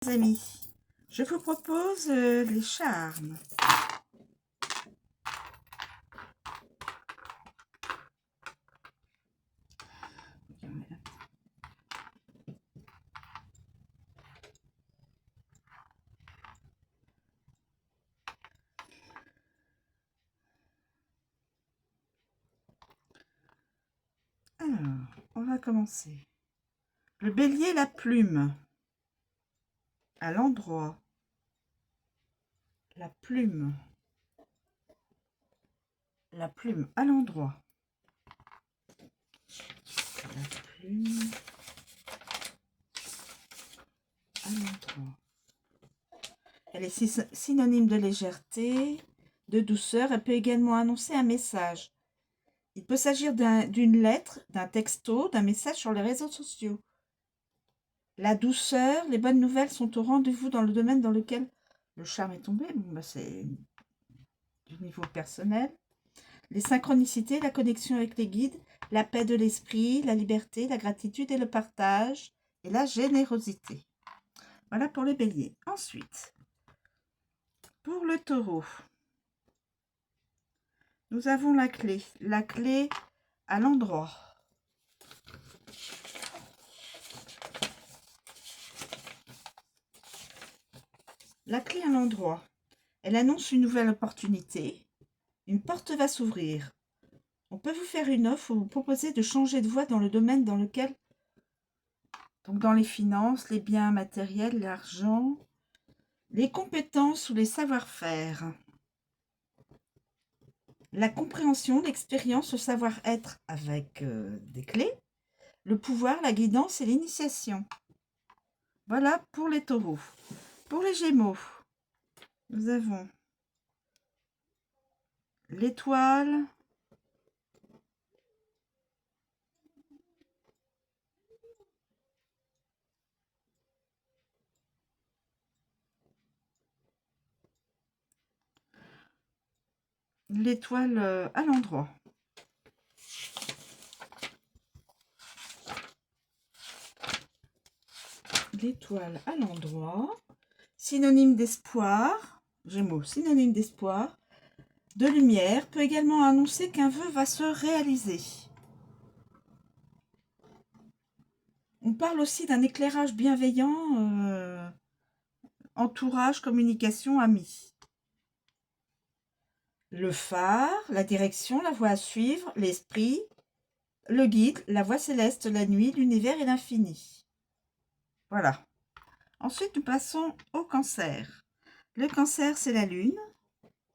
Amis, je vous propose les charmes. Alors, on va commencer. Le bélier, la plume. À l'endroit. La plume. La plume à l'endroit. La plume à l'endroit. Elle est synonyme de légèreté, de douceur. Elle peut également annoncer un message. Il peut s'agir d'une lettre, d'un texto, d'un message sur les réseaux sociaux. La douceur, les bonnes nouvelles sont au rendez-vous dans le domaine dans lequel le charme est tombé. Bon, bah c'est du niveau personnel. Les synchronicités, la connexion avec les guides, la paix de l'esprit, la liberté, la gratitude et le partage, et la générosité. Voilà pour les béliers. Ensuite, pour le taureau, nous avons la clé à l'endroit. La clé à l'endroit, elle annonce une nouvelle opportunité. Une porte va s'ouvrir. On peut vous faire une offre ou vous proposer de changer de voie dans le domaine dans lequel, donc dans les finances, les biens matériels, l'argent, les compétences ou les savoir-faire. La compréhension, l'expérience, le savoir-être avec des clés, le pouvoir, la guidance et l'initiation. Voilà pour les taureaux. Pour les gémeaux, nous avons l'étoile, à l'endroit. L'étoile à l'endroit, synonyme d'espoir, Gémeaux, synonyme d'espoir, de lumière, peut également annoncer qu'un vœu va se réaliser. On parle aussi d'un éclairage bienveillant, entourage, communication, amis. Le phare, la direction, la voie à suivre, l'esprit, le guide, la voie céleste, la nuit, l'univers et l'infini. Voilà. Ensuite, nous passons au cancer. Le cancer, c'est la lune.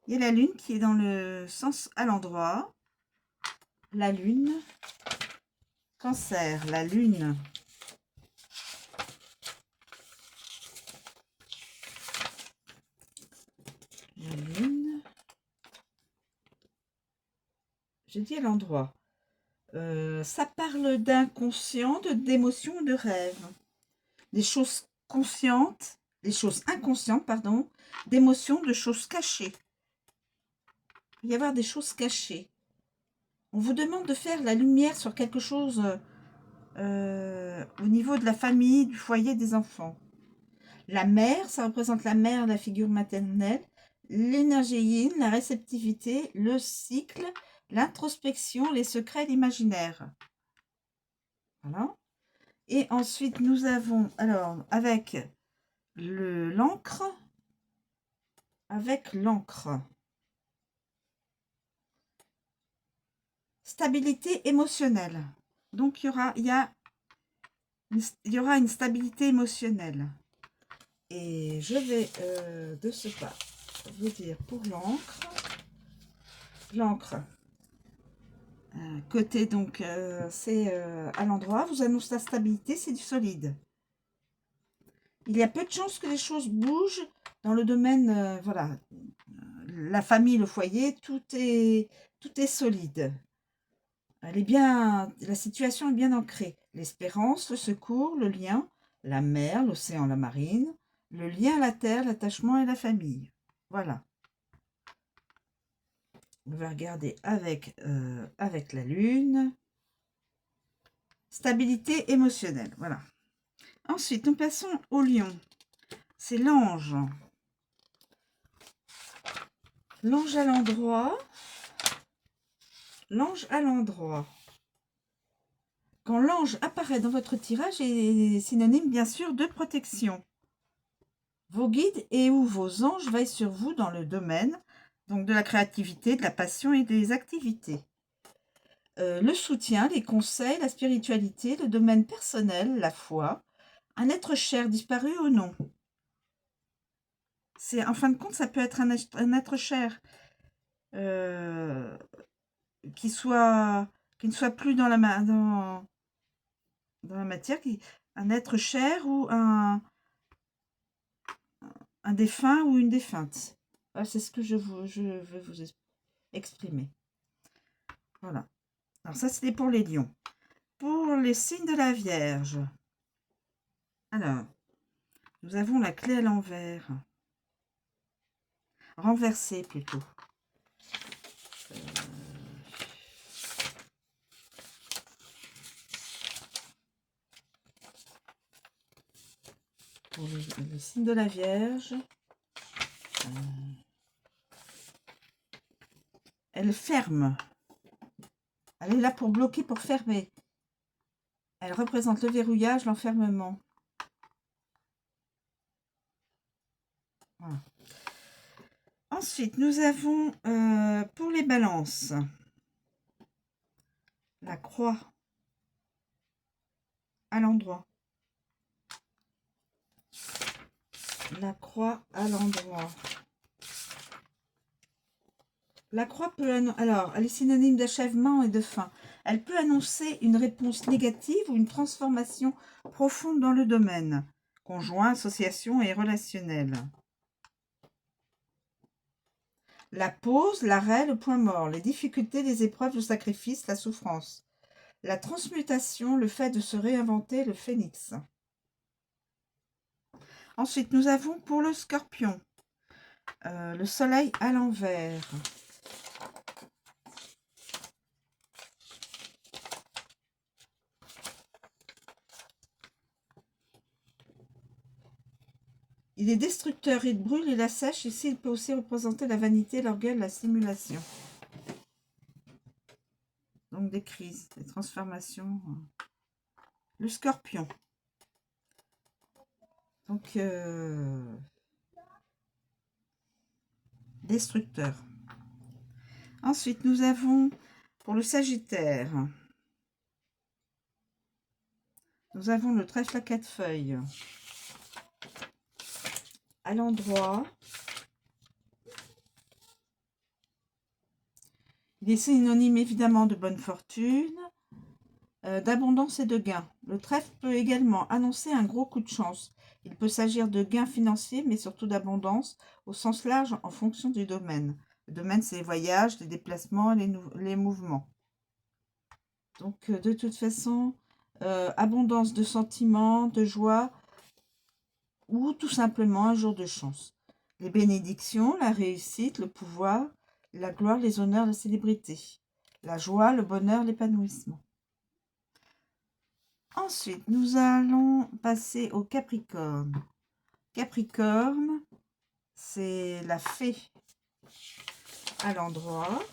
Il y a la lune qui est dans le sens à l'endroit. La lune. Cancer, la lune. La lune. J'ai dit à l'endroit. Ça parle d'inconscient, d'émotion, de rêve. Des choses conscientes, des choses inconscientes, pardon, d'émotions, de choses cachées. Il peut y avoir des choses cachées. On vous demande de faire la lumière sur quelque chose au niveau de la famille, du foyer, des enfants. La mère, ça représente la mère, la figure maternelle, l'énergie yin, la réceptivité, le cycle, l'introspection, les secrets, l'imaginaire. Voilà. Et ensuite, nous avons, alors, avec l'encre, stabilité émotionnelle. Donc, il y aura une stabilité émotionnelle. Et je vais de ce pas vous dire pour l'encre, côté donc c'est à l'endroit, vous annonce la stabilité, c'est du solide. Il y a peu de chances que les choses bougent dans le domaine, voilà, la famille, le foyer, tout est solide. La situation est bien ancrée. L'espérance, le secours, le lien, la mer, l'océan, la marine, le lien à la terre, l'attachement et la famille. Voilà. On va regarder avec la lune. Stabilité émotionnelle, voilà. Ensuite, nous passons au lion. c'est l'ange. L'ange à l'endroit. L'ange à l'endroit. Quand l'ange apparaît dans votre tirage, est synonyme bien sûr de protection. Vos guides et ou vos anges veillent sur vous dans le domaine donc de la créativité, de la passion et des activités. Le soutien, les conseils, la spiritualité, le domaine personnel, la foi, un être cher disparu ou non. En fin de compte, ça peut être un être cher qui ne soit plus dans la matière, un être cher ou un défunt ou une défunte. Voilà, c'est ce que je veux vous exprimer. Voilà. Alors ça, c'était pour les lions. Pour les signes de la Vierge. Alors, nous avons la clé à l'envers. Renversée plutôt. Pour le signe de la Vierge. Elle ferme. Elle est là pour bloquer, pour fermer. Elle représente le verrouillage, l'enfermement. Voilà. Ensuite, nous avons pour les balances la croix à l'endroit. La croix à l'endroit. La croix peut alors, elle est synonyme d'achèvement et de fin. Elle peut annoncer une réponse négative ou une transformation profonde dans le domaine conjoint, association et relationnel. La pause, l'arrêt, le point mort, les difficultés, les épreuves, le sacrifice, la souffrance. La transmutation, le fait de se réinventer, le phénix. Ensuite, nous avons pour le scorpion, le soleil à l'envers. Il est destructeur, il brûle, il assèche. Ici, il peut aussi représenter la vanité, l'orgueil, la simulation. Donc des crises, des transformations. Le scorpion. Donc, destructeur. Ensuite, nous avons pour le sagittaire. Nous avons le trèfle à 4 feuilles. À l'endroit. Il est synonyme évidemment de bonne fortune, d'abondance et de gains. Le trèfle peut également annoncer un gros coup de chance. Il peut s'agir de gains financiers, mais surtout d'abondance au sens large en fonction du domaine. Le domaine, c'est les voyages, les déplacements, les mouvements. Donc, de toute façon, abondance de sentiments, de joie, ou tout simplement un jour de chance. Les bénédictions, la réussite, le pouvoir, la gloire, les honneurs, la célébrité. La joie, le bonheur, l'épanouissement. Ensuite, nous allons passer au Capricorne. Capricorne, c'est la fée à l'endroit.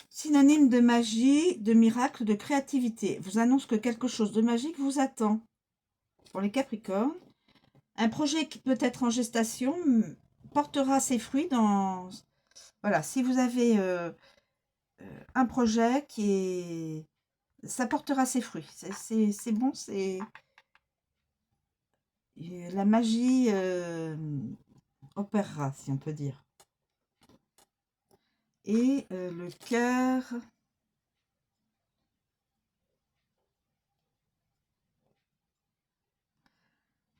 Synonyme de magie, de miracle, de créativité. Vous annonce que quelque chose de magique vous attend. Pour les Capricornes, un projet qui peut être en gestation portera ses fruits dans... Voilà, si vous avez un projet qui est... Ça portera ses fruits. C'est bon, c'est... La magie opérera, si on peut dire. Et le cœur...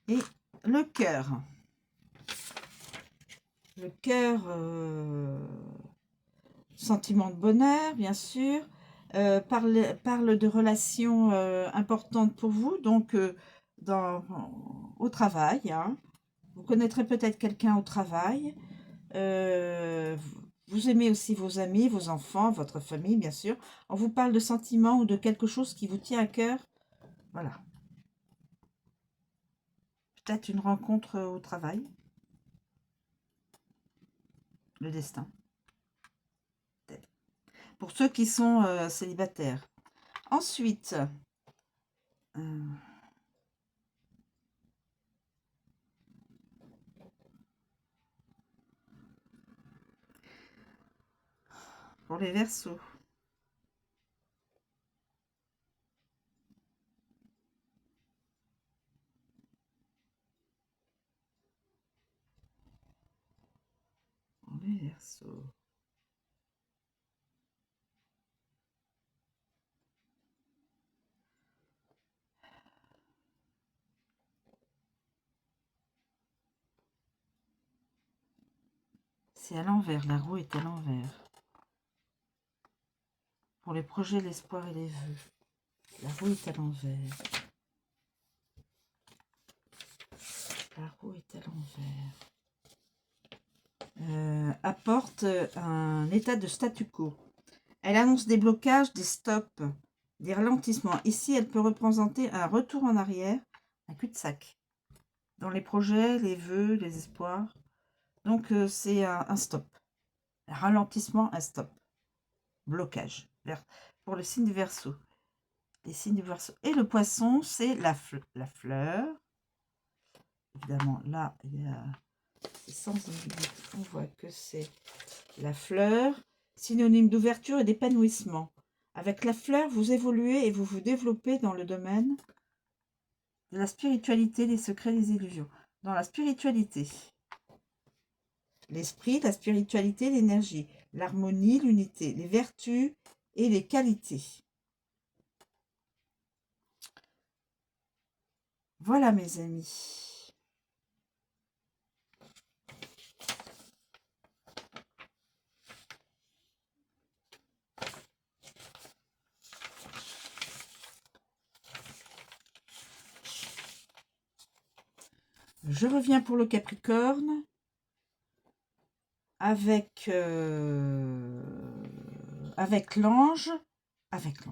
Et le cœur. Le cœur, sentiment de bonheur, bien sûr. Parle de relations importantes pour vous, donc au travail. Hein. Vous connaîtrez peut-être quelqu'un au travail. Vous aimez aussi vos amis, vos enfants, votre famille, bien sûr. On vous parle de sentiments ou de quelque chose qui vous tient à cœur. Voilà. peut-être une rencontre au travail. Le destin. Pour ceux qui sont célibataires. Ensuite, pour les Verseaux. Pour les Verseaux. C'est à l'envers, la roue est à l'envers. Pour les projets, l'espoir et les vœux. La roue est à l'envers. La roue est à l'envers. Apporte un état de statu quo. Elle annonce des blocages, des stops, des ralentissements. Ici, elle peut représenter un retour en arrière, un cul-de-sac. Dans les projets, les vœux, les espoirs. Donc, c'est un stop. Un ralentissement, un stop. Blocage. Pour le signe du Verseau. Les signes du Verseau. Et le Poisson, c'est la fleur. Évidemment, là, il y a sans on voit que c'est la fleur, synonyme d'ouverture et d'épanouissement. Avec la fleur, vous évoluez et vous vous développez dans le domaine de la spiritualité, des secrets, des illusions. Dans la spiritualité, l'esprit, la spiritualité, l'énergie, l'harmonie, l'unité, les vertus et les qualités. Voilà mes amis. Je reviens pour le Capricorne avec l'ange, avec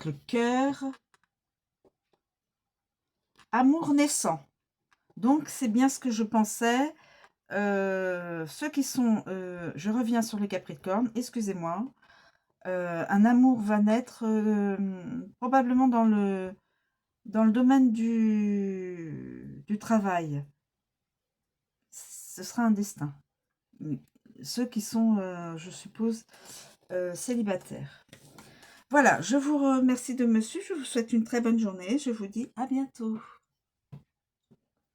le cœur, amour naissant. Donc c'est bien ce que je pensais. Ceux qui sont, je reviens sur le Capricorne, excusez-moi. Un amour va naître probablement dans le domaine du travail. Ce sera un destin. Ceux qui sont, je suppose, célibataires. Voilà, je vous remercie de me suivre. Je vous souhaite une très bonne journée. Je vous dis à bientôt.